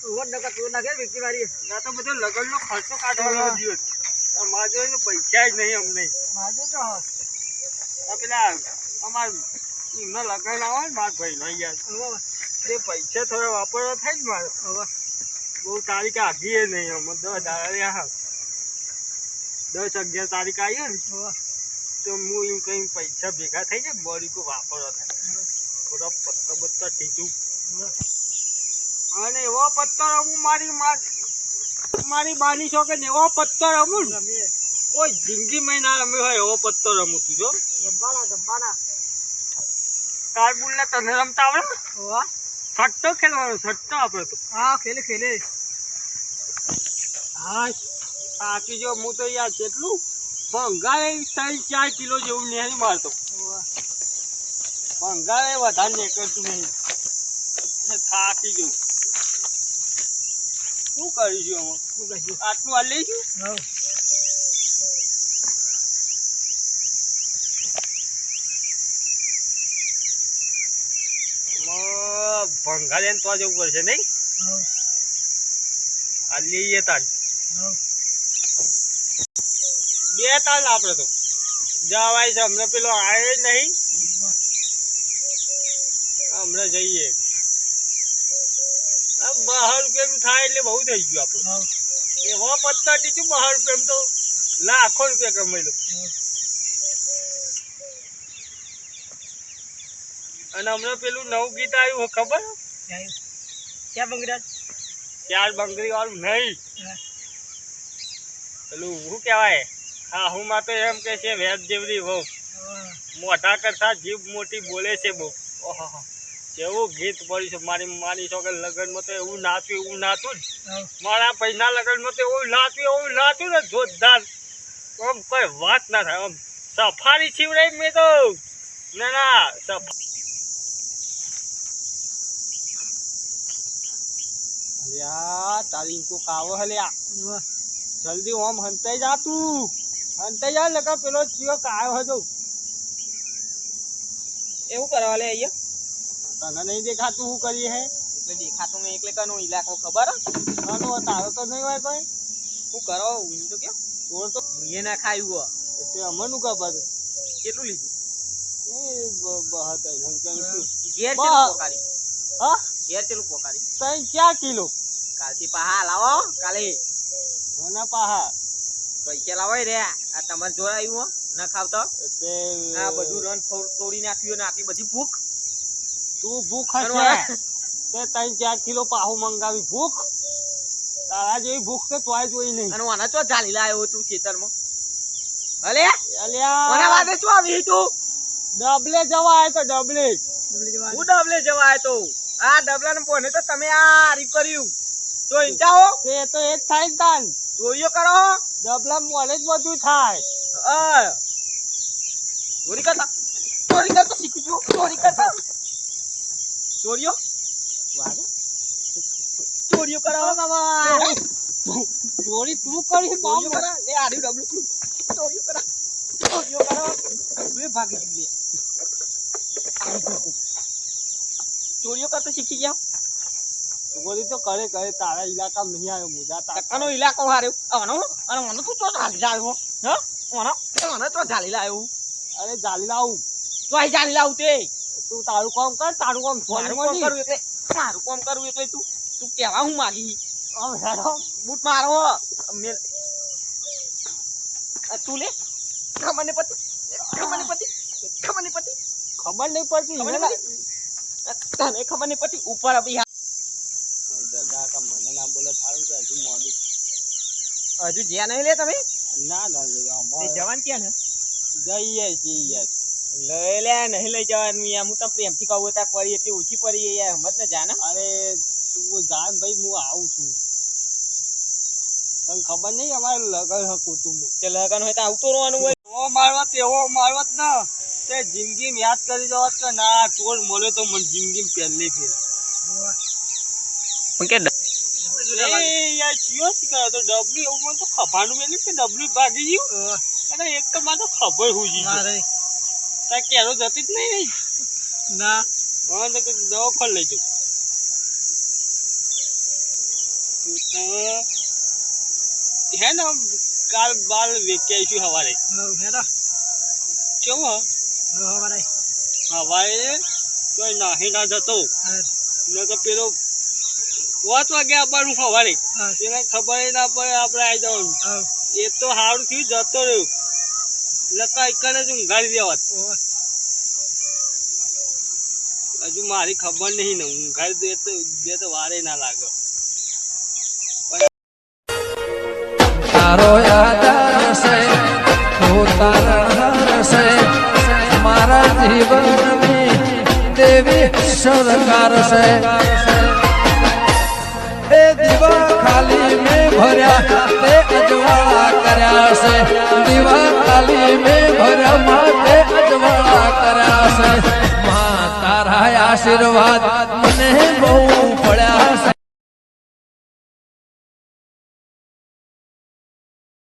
તું નાખે વ્યક્તિ મારી ના તો બધો લગનનો ખર્ચો કાઢવાનો દિવસ માજો પૈસા જ નહીં અમને માજો તો પેલા અમાર એમનો લગન આવે ને મારા ભાઈ નો યાર એ પૈસા થોડા વાપરવા થાય ને મારે હવે બહુ તારીખ આઘી નહીં અમે 10-11 તારીખ આવી ને તો હું એમ કઈ પૈસા ભેગા થઈ જાય બોડી કો વાપરવા થાય થોડા પત્તા ટીચું અને એવો પત્તો રમું મારી બાની છો કે એવો પત્તો રમું ને કોઈ જિંદગીમાં ના રમ્યો હોય એવો પત્તો રમું તું જો ગબ્બાના કાર બોલને તને રમતા આવડે સટ્ટો ખેલવાનો સટ્ટો આપણે તો હા ખેલે હા બાકી જો હું તો યાર કેટલું ભંગારે 3-4 કિલો જેવું નહીં મારતો ભંગારે વધારે નીકળતું નહીં થાકી જવું શું કરીશું આટલું આ લઈશું ભંગારે તો જવું પડશે નહીં આ લઈએ તાર 2 તાલ આપડે તો જવાય છે હમણાં પેલો આવે નહીં હમણાં જઈએ 12 રૂપિયાનું થાય એટલે બહુ થઈ ગયું આપણું એવો પત્તા ટીચું 12 રૂપિયામાં તો લાખો રૂપિયા કમાઈ લો અને હમણાં પેલું નવું ગીત આવ્યું ખબર ક્યાં બંગરા 4 બંગરી વાળું નહીં પેલું શું કહેવાય હા હું માં તો એમ કે છે વેદ જેવડી બહુ મોટા કરતા જીભ મોટી બોલે છે બહુ ઓહો કેવું ગીત પડ્યું છે મારી છોકર લગ્નમાં તો એવું નાતું જ મારા પૈસા લગ્નમાં તો એવું નાતું ને જોરદાર આમ કોઈ વાત ના થાય આમ સફારી છીવડાઈ મેં તો ના તારી કો કાવો હલ્યા જલ્દી ઓમ હંતાઈ જા તું હંતાઈ જા લકા પેલો ચિયો કાયો હતો એવું કરવા લે અહીંયા તને નહીં દેખાતું શું કરીએ હે એટલે દેખાતું નહીં એટલે કનો ઇલાકો ખબર કનો તારો તો નહીં હોય કોઈ શું કરો હું તો કેમ ચોર તો એ ના ખાયું એટલે અમનું ખબર કેટલું લીધું એ બહત ઘેર ચેલું પોકારી હા ઘેર ચેલું પોકારી 3-4 કિલો કાલથી પાહા લાવો કાલે ના પાહા પૈસા લાવો રે આ તમારે જોર આવ્યું ન ખાવતો આ બધું રન તોડી નાખ્યું ને આટલી બધી ભૂખ તું ભૂખ હશે તે 3-4 કિલો પાહુ મંગાવી ભૂખ તારા જેવી ભૂખ તો તોય જોઈ નહીં અને ઓના ચો ઝાલી લાયો તું ખેતરમાં ભલે અલ્યા ઓના વાદે ચો આવી તું ડબલે જવા આય તો ડબલે જવા આય તો આ ડબલાને પોને તો તમે આ રી કર્યું જોઈ જાઓ તે તો એક થાય તાન જોઈયો કરો ડબલા મોલે જ બધું થાય ચોરી કરતા શીખજો ચોરી કરતા ચોરીઓ કરો બાબા ચોરી તું કરી બોમ્બ કરા લે આડી ડબલું ચોરીઓ કરો બે ભાગી ગઈ ચોરીઓ કરતા શીખી ગયા ચોરી તો કરે તારા ઇલાકામાં નહીં આવ્યો મુદા તાકાનો ઇલાકો હાર્યો અને મને તું તો ઝાલી લાવ્યો હા મને તો ઝાલી લાવ્યો અરે ઝાલી લાવું તો અહીં ઝાલી લાવું તે તું તારું કામ કર તારું કામ મારું કામ કરું એટલે તું કેવા હું માગી બૂટ મારો તું લે ખબર નહીં પડતી તને ખબર નહીં પડતી ઉપર અભી મને ના બોલે થારું કે હજુ મોડું હજુ જ્યાં નહીં લે તમે ના જવાન ક્યાં ને જઈએ છીએ લઈ લે નહીં લઈ જવાનું યાર હું તો પ્રેમથી કહું ત્યાં પડી એટલી ઓછી પડી યાર સમજ ને જાને અરે તું જાન ભાઈ હું આવું છું તને ખબર નહીં અમારે લગન હતું તું તે લગન હોય તો આવતો રહેવાનું હોય એવો મારવત ના તે જિંદગી યાદ કરી જવા કે ના ચોર મળે તો મને જિંદગી પહેલી ફેર ભાગી ગયું અને એક તો મારે ખબર હું કેરો જતી જ નહીં ના દવા ખોલ લઈ જઉં હે ને કાલ બાલ વેચી આવીશું સવારે કેવો હવારે તો નાહી ના જતો ને તો પેલો 5 વાગે આવવાનું સવારે એને ખબર ના પડે આપણે આવી જવાનું એ તો સારું થયું જતો રહ્યો લકા એકને જ ઊંઘાડી દેવાત હજુ મારી ખબર નહીં ને ઊંઘાડી દે તો વારે ના લાગે તારો યાદ છે હું તારા છે મારા જીવનની દેવી સરકાર છે એ દીવા ખાલી મેં ભર્યા તે અજવાળા કર્યા છે દીવા ખાલી મેં ભર્યા માટે અજવાળા કર્યા છે મા તારા આશીર્વાદ મને બહુ પડ્યા છે